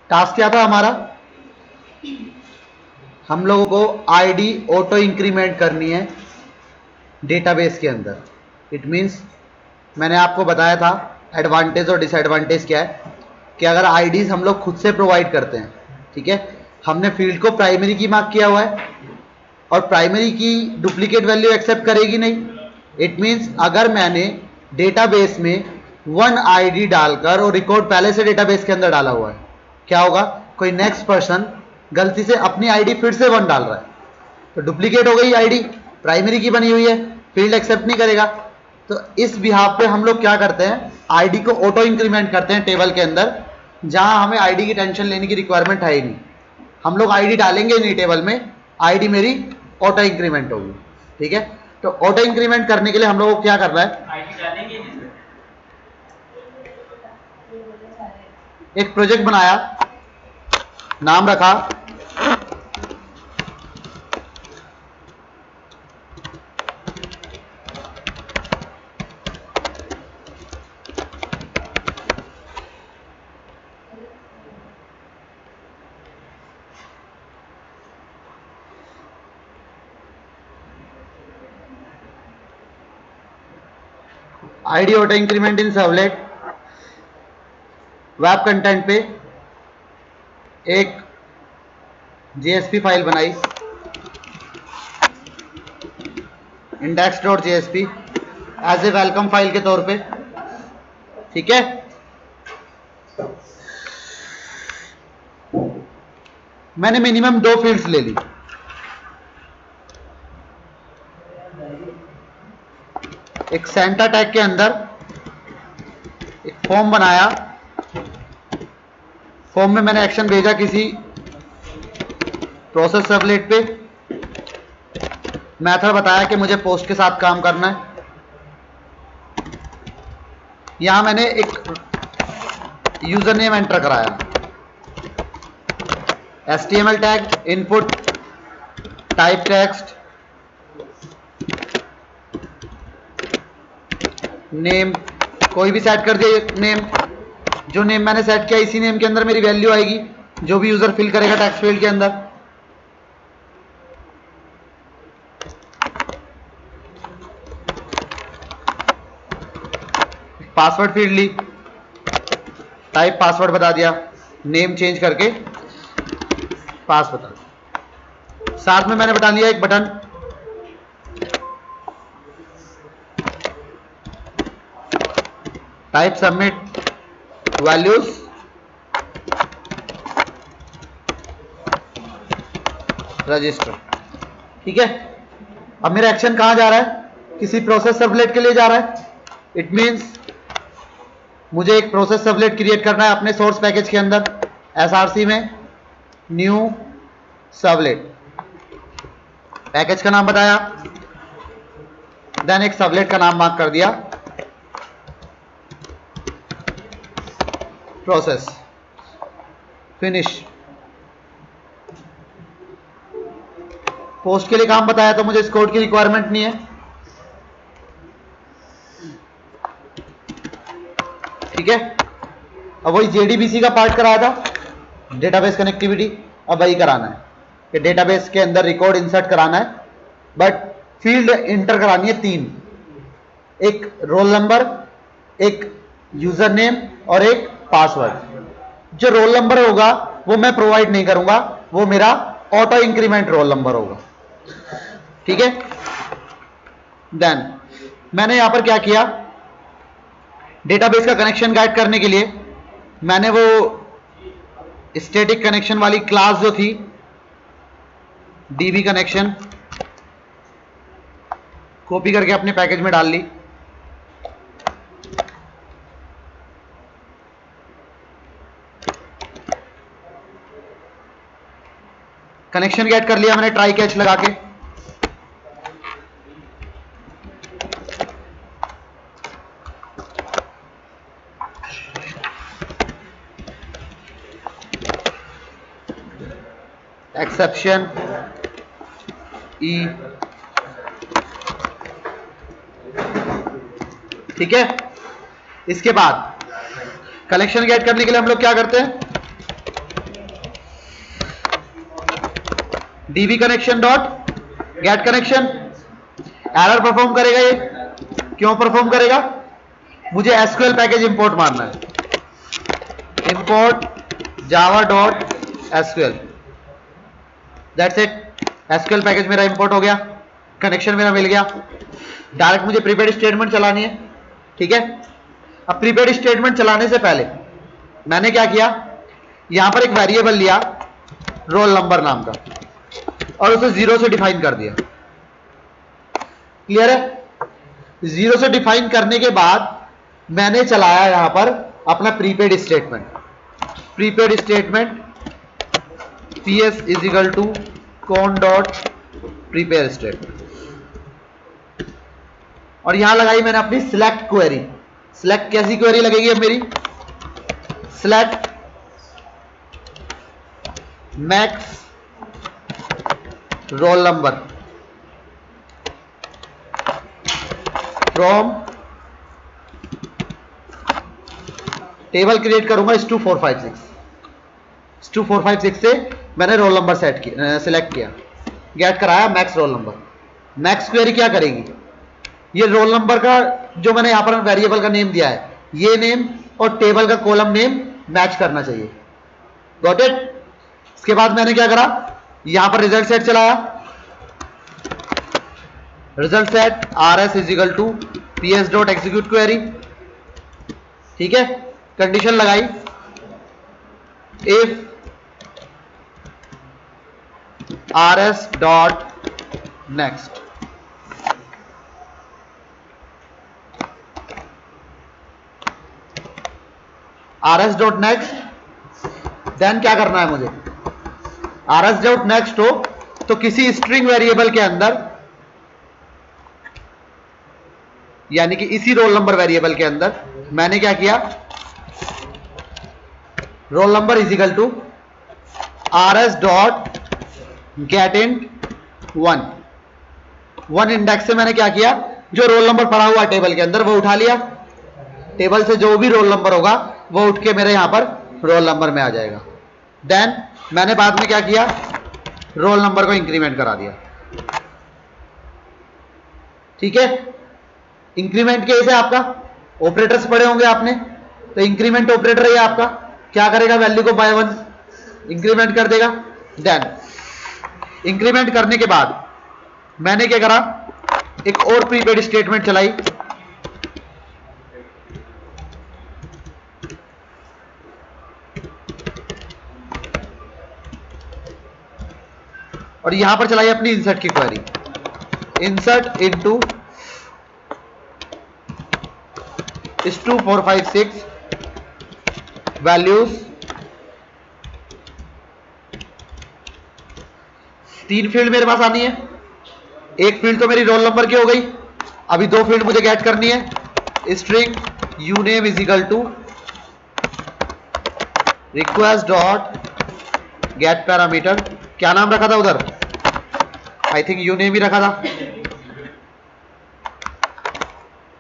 Task क्या था हमारा, हम लोगों को आईडी ऑटो इंक्रीमेंट करनी है डेटाबेस के अंदर। इट मींस मैंने आपको बताया था एडवांटेज और डिसएडवांटेज क्या है कि अगर आईडीज हम लोग खुद से प्रोवाइड करते हैं, ठीक है, हमने फील्ड को प्राइमरी की मार्क किया हुआ है और प्राइमरी की डुप्लीकेट वैल्यू एक्सेप्ट करेगी नहीं। इट मींस अगर मैंने डेटाबेस में 1 आईडी डालकर और रिकॉर्ड पहले से डेटाबेस के अंदर डाला हुआ है, क्या होगा, कोई नेक्स्ट पर्सन गलती से अपनी आईडी फिर से 1 डाल रहा है तो डुप्लीकेट हो गई आईडी, प्राइमरी की बनी हुई है, फील्ड एक्सेप्ट नहीं करेगा। तो इस बिहाफ पे हम लोग क्या करते हैं, आईडी को ऑटो इंक्रीमेंट करते हैं टेबल के अंदर, जहां हमें आईडी की टेंशन लेने की रिक्वायरमेंट है ही नहीं। हम लोग आईडी डालेंगे नहीं टेबल में, आईडी मेरी ऑटो इंक्रीमेंट होगी। ठीक है, तो ऑटो इंक्रीमेंट करने के लिए हम लोग को क्या करना है, आईडी डालेंगे नहीं। एक प्रोजेक्ट बनाया, नाम रखा ID auto increment in servlet. Web content पे एक जेएसपी फाइल बनाई, index.jsp as a welcome file के तौर पे। ठीक है, मैंने मिनिमम 2 फील्ड्स ले ली। एक सेंटर टैग के अंदर एक फॉर्म बनाया, फॉर्म में मैंने एक्शन भेजा किसी प्रोसेस सर्वलेट पे, मेथड बताया कि मुझे पोस्ट के साथ काम करना है। यहां मैंने एक यूजर नेम एंटर कराया, HTML tag, input, type text, name, कोई भी सेट कर दिया नेम। जो नेम मैंने सेट किया इसी नेम के अंदर मेरी वैल्यू आएगी, जो भी यूजर फिल करेगा टेक्स्ट फील्ड के अंदर। पासवर्ड फील्ड ली, टाइप पासवर्ड बता दिया, नेम चेंज करके पास बता दिया। साथ में मैंने बता दिया एक button, type submit values, register. ठीक है, अब मेरा एक्शन कहां जा रहा है, किसी प्रोसेस सर्वलेट के लिए जा रहा है। इट मींस मुझे एक प्रोसेस सर्वलेट क्रिएट करना है अपने सोर्स पैकेज के अंदर, एसआरसी में न्यू सर्वलेट, पैकेज का नाम बताया, देन एक सर्वलेट का नाम मार्क कर दिया, प्रोसेस, फिनिश। पोस्ट के लिए काम बताया तो मुझे इस कोड की रिक्वायरमेंट नहीं है। ठीक है, अब वही जेडीबीसी का पार्ट कराया था, डेटाबेस कनेक्टिविटी, अब वही कराना है कि डेटाबेस के अंदर रिकॉर्ड इंसर्ट कराना है, बट फील्ड इंटर करानी है 3, एक रोल नंबर, एक यूजर नेम और एक पासवर्ड। जो रोल नंबर होगा वो मैं प्रोवाइड नहीं करूंगा, वो मेरा ऑटो इंक्रीमेंट रोल नंबर होगा। ठीक है, देन मैंने यहां पर क्या किया, डेटाबेस का कनेक्शन गाइड करने के लिए मैंने वो स्टैटिक कनेक्शन वाली क्लास जो थी डीबी कनेक्शन, कॉपी करके अपने पैकेज में डाल ली। कनेक्शन गेट कर लिया मैंने ट्राई कैच लगा के, एक्सेप्शन ई। ठीक है, इसके बाद कलेक्शन गेट करने के लिए हम लोग क्या करते हैं, dB connection dot get connection. Error perform करेगा ये, क्यों परफॉर्म करेगा? मुझे एसक्यूएल पैकेज इंपोर्ट मारना है, import Java dot SQL, that's it. SQL package मेरा इंपोर्ट हो गया, कनेक्शन मेरा मिल गया। डायरेक्ट मुझे प्रीपेड स्टेटमेंट चलानी है, ठीक है। अब प्रीपेड स्टेटमेंट चलाने से पहले मैंने क्या किया, यहां पर एक वेरिएबल लिया रोल नंबर नाम का और उसे 0 से डिफाइन कर दिया। क्लियर है? 0 से डिफाइन करने के बाद मैंने चलाया यहां पर अपना prepaid statement. Prepaid statement PS is equal to con dot prepaid statement, और यहां लगाई मैंने अपनी सिलेक्ट क्वेरी। सिलेक्ट कैसी क्वेरी लगेगी अब मेरी? Select max roll number from table create करूंगा S2456। S2456 से मैंने रोल नंबर सेट किया, सिलेक्ट किया, गेट कराया max roll number. Max query क्या करेगी, ये रोल नंबर का जो मैंने यहां पर वेरिएबल का नेम दिया है, ये नेम और टेबल का कॉलम नेम मैच करना चाहिए। Got it? इसके बाद मैंने क्या करा, यहां पर रिजल्ट सेट चलाया, result set RS is equal to PS dot execute query, ठीक है। कंडीशन लगाई, if RS dot next, RS dot next, then क्या करना है मुझे, RS डॉट नेक्स्ट हो तो किसी स्ट्रिंग वेरिएबल के अंदर, यानी कि इसी रोल नंबर वेरिएबल के अंदर मैंने क्या किया, roll number is equal to RS dot get int 1 index से मैंने क्या किया, जो रोल नंबर पड़ा हुआ टेबल के अंदर वो उठा लिया। टेबल से जो भी रोल नंबर होगा वो उठ के मेरे यहां पर रोल नंबर में आ जाएगा। देन मैंने बाद में क्या किया, रोल नंबर को इंक्रीमेंट करा दिया, ठीक है। इंक्रीमेंट कैसे, आपका ऑपरेटर्स पढ़े होंगे आपने, तो इंक्रीमेंट ऑपरेटर है आपका, क्या करेगा, वैल्यू को बाय 1 इंक्रीमेंट कर देगा। देन इंक्रीमेंट करने के बाद मैंने क्या करा, एक और प्रीपेड स्टेटमेंट चलाई, और यहां पर चलाई अपनी इंसर्ट की query, insert into S2456 values. 3 field मेरे पास आनी है, एक फील्ड तो मेरी रोल नंबर की हो गई, अभी 2 फील्ड मुझे गेट करनी है। String uname is equal to request dot get parameter, क्या नाम रखा था उधर, आई थिंक यूनेम ही रखा था,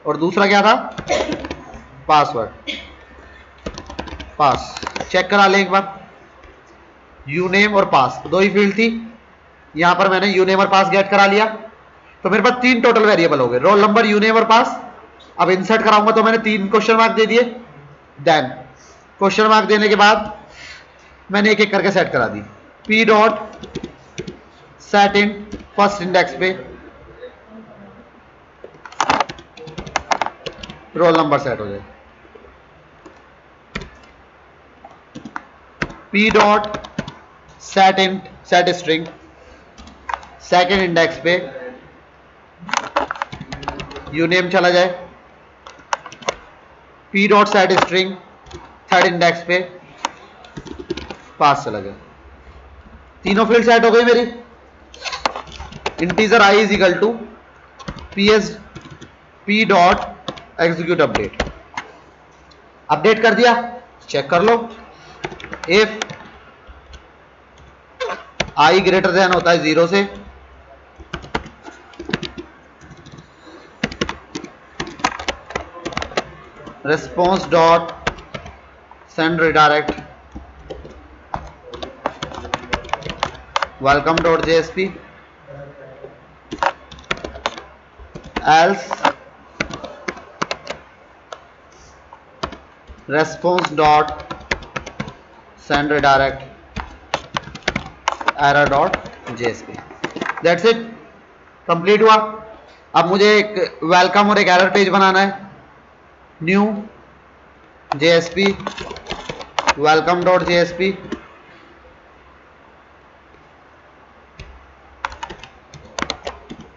और दूसरा क्या था, पासवर्ड, पास। चेक करा ले एक बार, यूनेम और पास 2 ही फील्ड थी, यहां पर मैंने यूनेम और पास गेट करा लिया, तो मेरे पास 3 टोटल वेरिएबल हो गए, रोल नंबर, यूनेम और पास। अब इंसर्ट कराऊंगा तो मैंने 3 क्वेश्चन मार्क दे दिए। देन क्वेश्चन मार्क देने के बाद मैंने एक एक करके सेट करा दी, P dot set in first index पे रोल नंबर सेट हो जाए, P डॉट सेट इन सेट स्ट्रिंग सेकेंड इंडेक्स पे यूनेम चला जाए, P dot set string third index पे पास चला गया। तीनों फील्ड सेट हो गई मेरी। Integer I is equal to P dot execute update, update कर दिया, चेक कर लो। इफ I ग्रेटर देन होता है 0 से, response dot send redirect welcome.jsp else response dot send redirect error dot jsp. That's it, complete हुआ. अब मुझे एक वेलकम और एक एरर पेज बनाना है. New JSP welcome dot JSP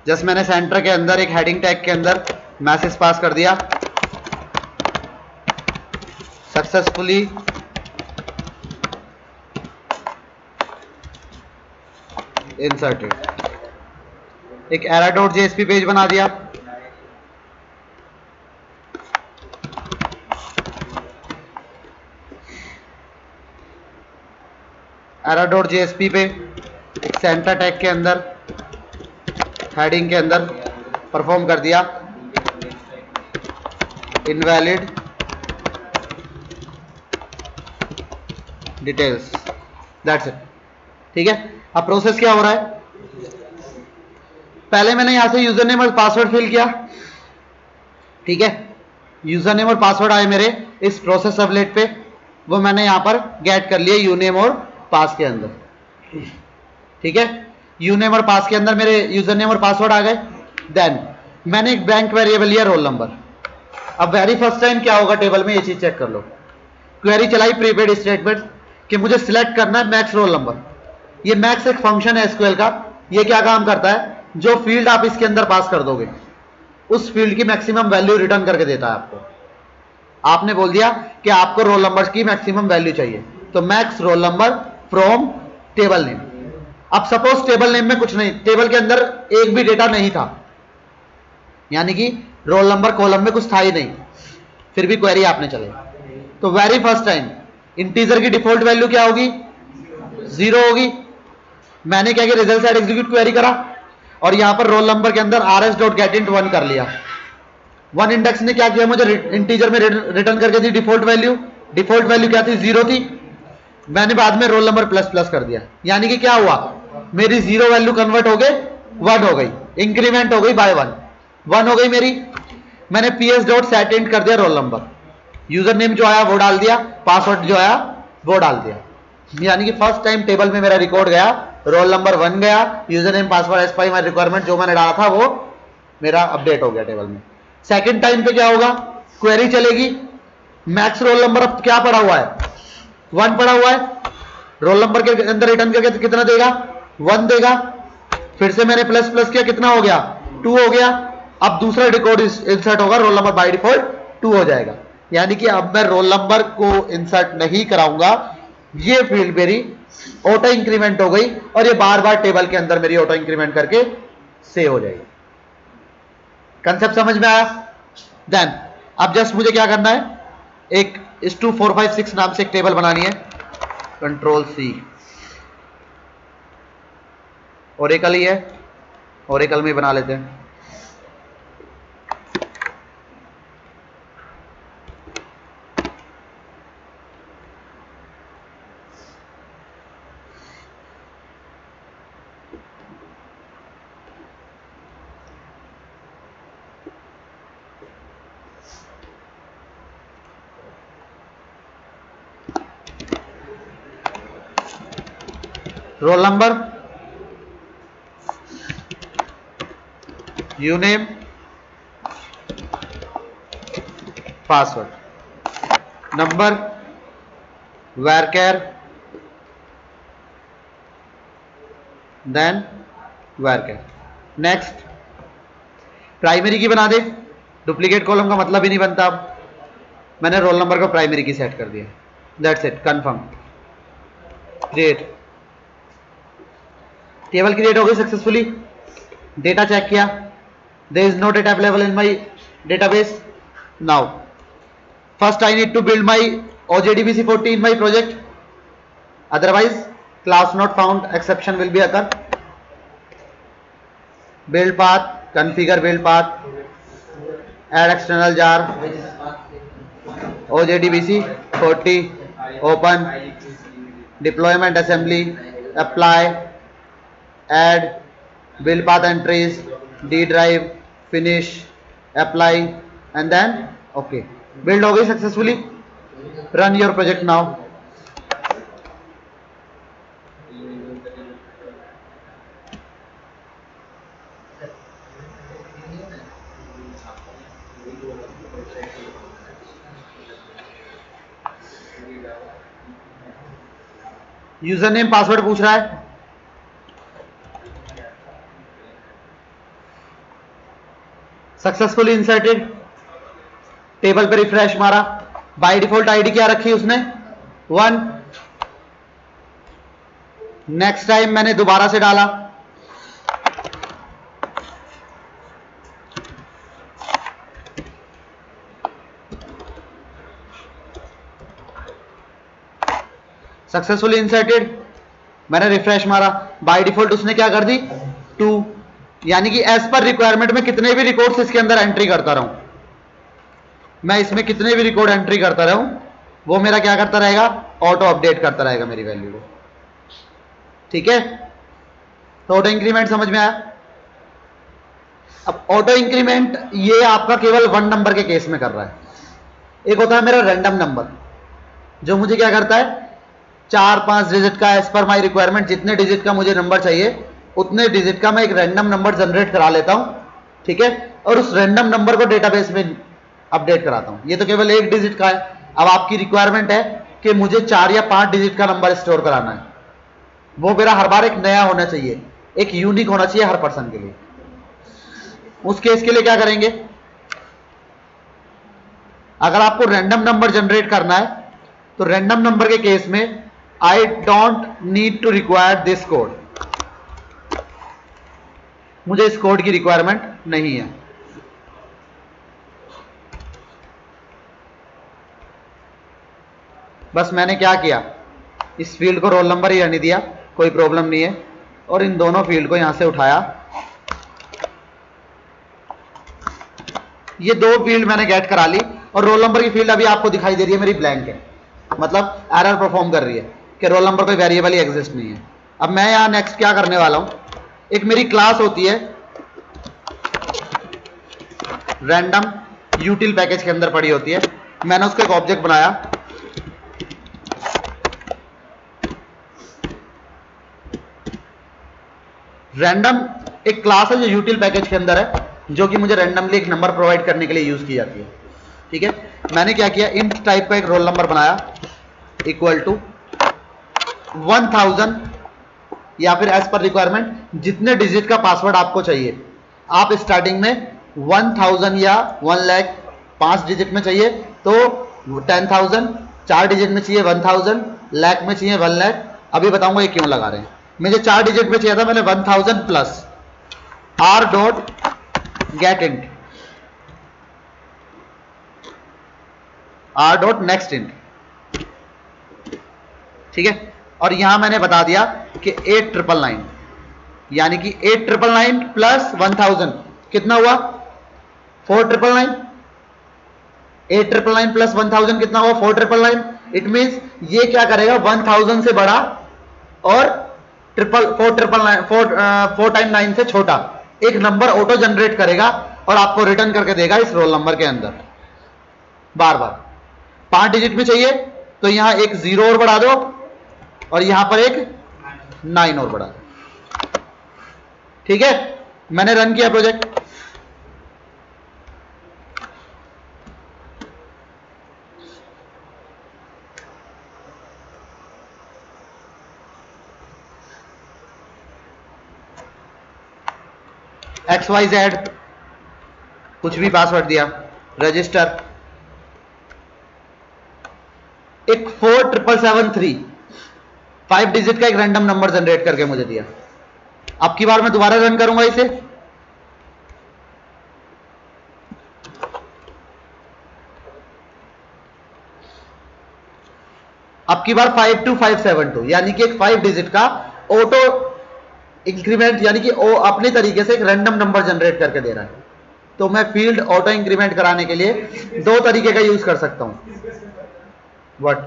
just मैंने सेंटर के अंदर एक हेडिंग टैग के अंदर मैसेज पास कर दिया, सक्सेसफुली इंसर्टेड. एक एरर डॉट JSP पेज बना दिया. एरर डॉट JSP पे एक सेंटर टैग के अंदर हेडिंग के अंदर परफॉर्म कर दिया इनवैलिड डिटेल्स. That's it. ठीक है. अब प्रोसेस क्या हो रहा है, पहले मैंने यहां से यूजर नेम और पासवर्ड फिल किया. ठीक है, यूजर नेम और पासवर्ड आए मेरे इस प्रोसेस सबलेट पे, वो मैंने यहां पर गेट कर लिया यूनेम और पास के अंदर. ठीक है, यूनेम और पास के अंदर मेरे यूजर नेम और पासवर्ड आ गए. देन मैंने एक ब्लैंक वेरिएबल लिया रोल नंबर. अब वेरी फर्स्ट टाइम क्या होगा टेबल में, ये चीज चेक कर लो. क्वेरी चलाई प्रीपेड स्टेटमेंट कि मुझे सिलेक्ट करना है मैक्स रोल नंबर. ये मैक्स एक फंक्शन है एसक्यूएल का. ये क्या काम करता है, जो फील्ड आप इसके अंदर पास कर दोगे उस फील्ड की मैक्सिमम वैल्यू रिटर्न करके देता है आपको. आपने बोल दिया कि आपको रोल नंबर की मैक्सिमम वैल्यू चाहिए, तो max roll number from table name. अब सपोज टेबल नेम में कुछ नहीं, टेबल के अंदर एक भी डेटा नहीं था, यानी कि रोल नंबर कॉलम में कुछ था ही नहीं, फिर भी क्वेरी आपने चले. तो वेरी फर्स्ट टाइम इंटीजर की डिफॉल्ट वैल्यू क्या होगी, 0 होगी. मैंने क्या किया, रिजल्ट साइड एग्जीक्यूट क्वेरी करा और यहां पर रोल नंबर के अंदर rs.getInt1 कर लिया. वन इंडेक्स ने क्या किया, मुझे इंटीजर में रिटर्न करके दी डिफॉल्ट वैल्यू. डिफॉल्ट वैल्यू क्या थी, 0 थी. मैंने बाद में रोल नंबर प्लस प्लस कर दिया, यानी कि क्या हुआ, मेरी 0 वैल्यू कन्वर्ट हो गई 1 हो गई, इंक्रीमेंट हो गई बाय 1 हो गई मेरी. मैंने ps.setInt कर दिया रोल नंबर, यूजर नेम जो आया वो डाल दिया, पासवर्ड जो आया वो डाल दिया. यानी कि फर्स्ट टाइम टेबल में मेरा रिकॉर्ड गया, रोल नंबर 1 गया, user name password as per my requirement जो मैंने डाला था वो मेरा अपडेट हो गया टेबल में. सेकंड टाइम पे क्या होगा, क्वेरी चलेगी, मैक्स रोल नंबर अब क्या पड़ा हुआ है, 1 पड़ा हुआ है. रोल नंबर के अंदर रिटर्न करके कितना देगा, 1 देगा. फिर से मैंने प्लस प्लस किया, कितना हो गया, 2 हो गया. अब दूसरा रिकॉर्ड इंसर्ट होगा, रोल नंबर बाय डिफॉल्ट 2 हो जाएगा. यानी कि अब मैं रोल नंबर को इंसर्ट नहीं कराऊंगा, ये फील्ड मेरी ऑटो इंक्रीमेंट हो गई और ये बार बार टेबल के अंदर मेरी ऑटो इंक्रीमेंट करके सेव हो जाएगी. कंसेप्ट समझ में आया. देन अब जस्ट मुझे क्या करना है, एक is2 4 5 6 नाम से एक टेबल बनानी है. Ctrl+C, ओरेकल ही है, ओरेकल में बना लेते हैं. Roll number, uname, password, number, varchar, then varchar. Next primary key बना दे, डुप्लीकेट कॉलम का मतलब ही नहीं बनता. अब मैंने रोल नंबर को प्राइमरी की सेट कर दिया. That's it, confirm, create. Table create हो गई सक्सेसफुली. डेटा चेक किया, there is no data available in my database. Now first I need to build my OJDBC40 in my project, otherwise class not found exception will be occur. Build path, configure build path, add external jar, OJDBC40, open, deployment assembly, apply, add, build path entries, D drive, finish, apply and then okay. Build हो गई successfully. Run your project now. User name password पूछ रहा है। Successfully inserted. Table पे refresh मारा। By default ID क्या रखी उसने? 1। नेक्स्ट टाइम मैंने दोबारा से डाला, सक्सेसफुली इंसर्टेड। मैंने रिफ्रेश मारा, बाय डिफॉल्ट उसने क्या कर दी? 2। यानी कि एज पर रिक्वायरमेंट में कितने भी रिकॉर्ड्स इसके अंदर एंट्री करता रहूं, मैं इसमें कितने भी रिकॉर्ड एंट्री करता रहूं, वो मेरा क्या करता रहेगा? ऑटो अपडेट करता रहेगा मेरी वैल्यू को। ठीक है, तो ऑटो इंक्रीमेंट समझ में आया? अब ऑटो इंक्रीमेंट ये आपका केवल 1 नंबर के केस में कर रहा है। एक होता है मेरा रैंडम नंबर, जो मुझे क्या करता है? 4-5 डिजिट का, एज पर माई रिक्वायरमेंट जितने डिजिट का मुझे नंबर चाहिए उतने डिजिट का मैं एक रैंडम नंबर जनरेट करा लेता हूं। ठीक है, और उस रैंडम नंबर को डेटाबेस में अपडेट कराता हूं। ये तो केवल 1 डिजिट का है। अब आपकी रिक्वायरमेंट है कि मुझे 4 या 5 डिजिट का नंबर स्टोर कराना है, वो मेरा हर बार एक नया होना चाहिए, एक यूनिक होना चाहिए हर पर्सन के लिए। उस केस के लिए क्या करेंगे? अगर आपको रैंडम नंबर जनरेट करना है तो रैंडम नंबर के केस में I don't need to require this code, मुझे इस कोड की रिक्वायरमेंट नहीं है। बस मैंने क्या किया, इस फील्ड को रोल नंबर ही रहने दिया, कोई प्रॉब्लम नहीं है, और इन दोनों फील्ड को यहां से उठाया। ये 2 फील्ड मैंने गेट करा ली, और रोल नंबर की फील्ड अभी आपको दिखाई दे रही है मेरी ब्लैंक है, मतलब एरर परफॉर्म कर रही है कि रोल नंबर कोई वेरिएबल ही एग्जिस्ट नहीं है। अब मैं यहां नेक्स्ट क्या करने वाला हूं, एक मेरी क्लास होती है रैंडम, यूटिल पैकेज के अंदर पड़ी होती है। मैंने उसको एक ऑब्जेक्ट बनाया, रैंडम एक क्लास है जो यूटिल पैकेज के अंदर है, जो कि मुझे रैंडमली एक नंबर प्रोवाइड करने के लिए यूज की जाती है। ठीक है, मैंने क्या किया, इंट टाइप का एक रोल नंबर बनाया इक्वल टू 1000, या फिर एज पर रिक्वायरमेंट जितने डिजिट का पासवर्ड आपको चाहिए। आप स्टार्टिंग में 1000 या 1 लाख 5 डिजिट में चाहिए तो 10,000, 4 डिजिट में चाहिए 1000, लाख में चाहिए 1 लाख। अभी बताऊंगा ये क्यों लगा रहे हैं। मुझे 4 डिजिट में चाहिए था, मैंने 1000 plus R dot get int, R dot next int. ठीक है, और यहां मैंने बता दिया कि 8999, यानी कि 8999 प्लस 1000 कितना हुआ? 4999। 8999 प्लस 1000 कितना हुआ? 4999। इट मींस ये क्या करेगा, 1000 से बड़ा और 4 टाइम 9 से छोटा एक नंबर ऑटो जनरेट करेगा और आपको रिटर्न करके देगा इस रोल नंबर के अंदर बार बार। 5 डिजिट में चाहिए तो यहां एक 0 और बढ़ा दो और यहां पर एक 9 और बढ़ा दो। ठीक है, मैंने रन किया प्रोजेक्ट। XYZ कुछ भी पासवर्ड दिया, रजिस्टर, एक 4773 5 डिजिट का एक रैंडम नंबर जनरेट करके मुझे दिया। अब की बार मैं दोबारा रन करूंगा इसे, अब की बार 52572 यानी कि एक 5 डिजिट का ऑटो इंक्रीमेंट, यानी कि वो अपने तरीके से एक रैंडम नंबर जनरेट करके दे रहा है। तो मैं फील्ड ऑटो इंक्रीमेंट कराने के लिए 2 तरीके का यूज कर सकता हूं। व्हाट?